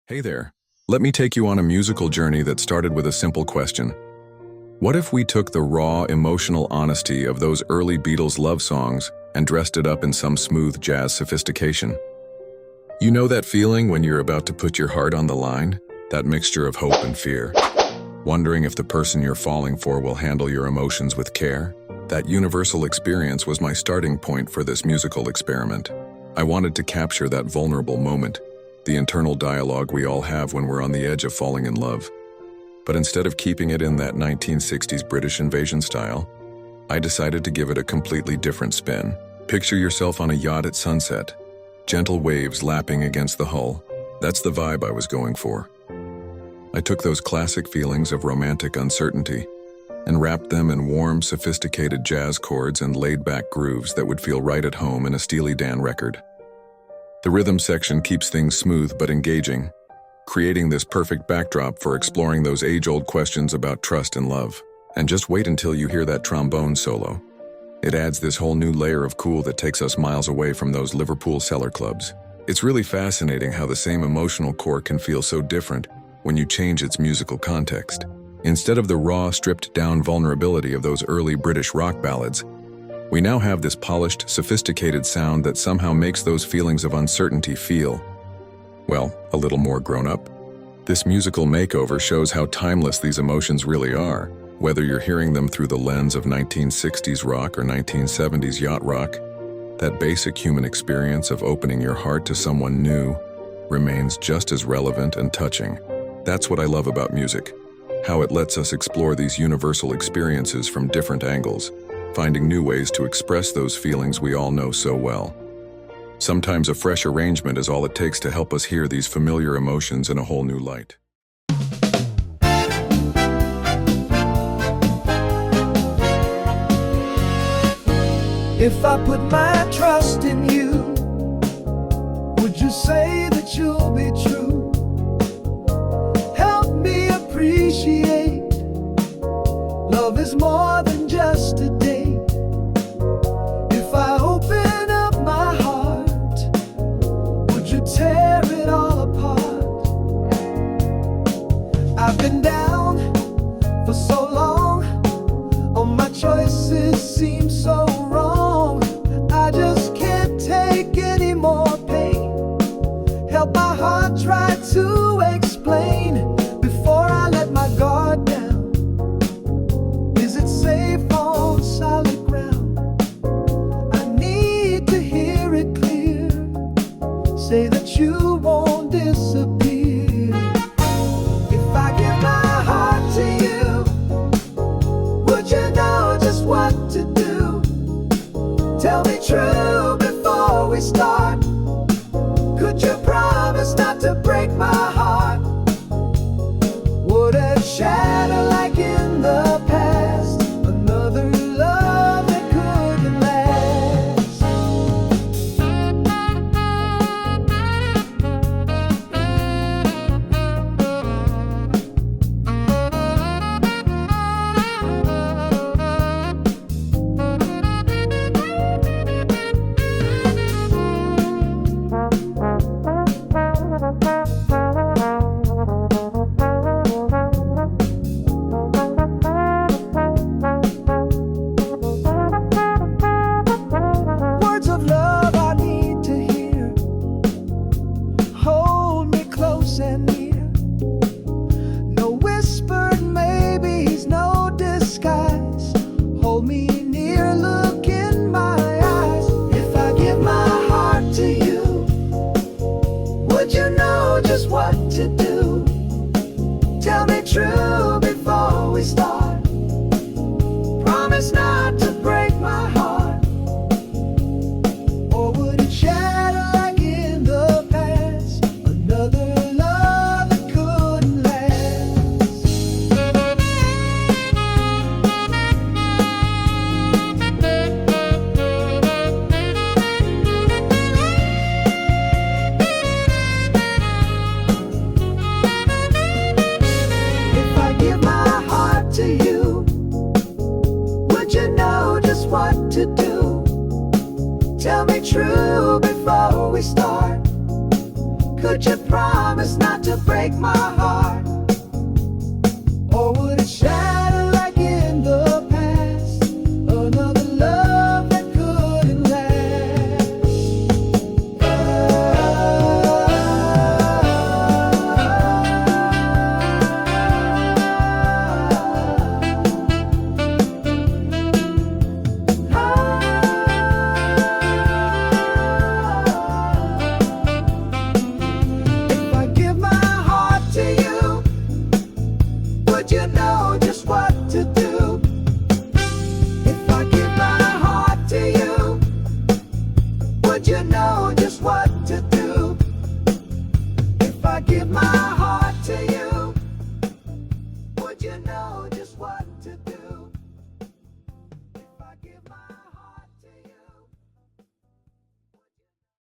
Hey there. Let me take you on a musical journey that started with a simple question. What if we took the raw, emotional honesty of those early Beatles love songs and dressed it up in some smooth jazz sophistication? You know that feeling when you're about to put your heart on the line? That mixture of hope and fear? Wondering if the person you're falling for will handle your emotions with care? That universal experience was my starting point for this musical experiment. I wanted to capture that vulnerable moment, the internal dialogue we all have when we're on the edge of falling in love. But instead of keeping it in that 1960s British invasion style, I decided to give it a completely different spin. Picture yourself on a yacht at sunset, gentle waves lapping against the hull. That's the vibe I was going for. I took those classic feelings of romantic uncertainty and wrapped them in warm, sophisticated jazz chords and laid-back grooves that would feel right at home in a Steely record. The rhythm section keeps things smooth but engaging, creating this perfect backdrop for exploring those age-old questions about trust and love. And just wait until you hear that trombone solo. It adds this whole new layer of cool that takes us miles away from those Liverpool cellar clubs. It's really fascinating how the same emotional core can feel so different when you change its musical context. Instead of the raw, stripped-down vulnerability of those early British rock ballads, we now have this polished, sophisticated sound that somehow makes those feelings of uncertainty feel, well, a little more grown-up. This musical makeover shows how timeless these emotions really are, whether you're hearing them through the lens of 1960s rock or 1970s yacht rock. That basic human experience of opening your heart to someone new remains just as relevant and touching. That's what I love about music, how it lets us explore these universal experiences from different angles, finding new ways to express those feelings we all know so well. Sometimes a fresh arrangement is all it takes to help us hear these familiar emotions in a whole new light. If I put my trust in you, would you say that you'll be true? Help me appreciate love is more than just a date. If I open up my heart, would you tear it all apart? I've been down for so long, all my choices seem so wrong. I just can't take any more pain. Help my heart try to explain before I let my guard down. Is it safe on solid ground? I need to hear it clear. Say that you won't disappear. If I give my heart to you, would you know just what to do? Tell me true before we start. Could you promise not to break my heart? Would it shatter like in the past? Another love that couldn't last. Words of love I need to hear. Hold me close and near. No whispered maybes, no disguise. Hold me near, look in my eyes. If I give my heart to you, would you know just what to do? Tell me true before we start. Promise not to break my heart. Or would it shatter like in the past? Another love that couldn't last. If I give my heart to you, would you know just what to do? Tell me true before we start. Could you promise not to break my heart? Or would it shatter like in the past? Another love that couldn't last. If I give my heart to you, would you know just what to do? If I give my heart to you, would you know just what to do? If I give my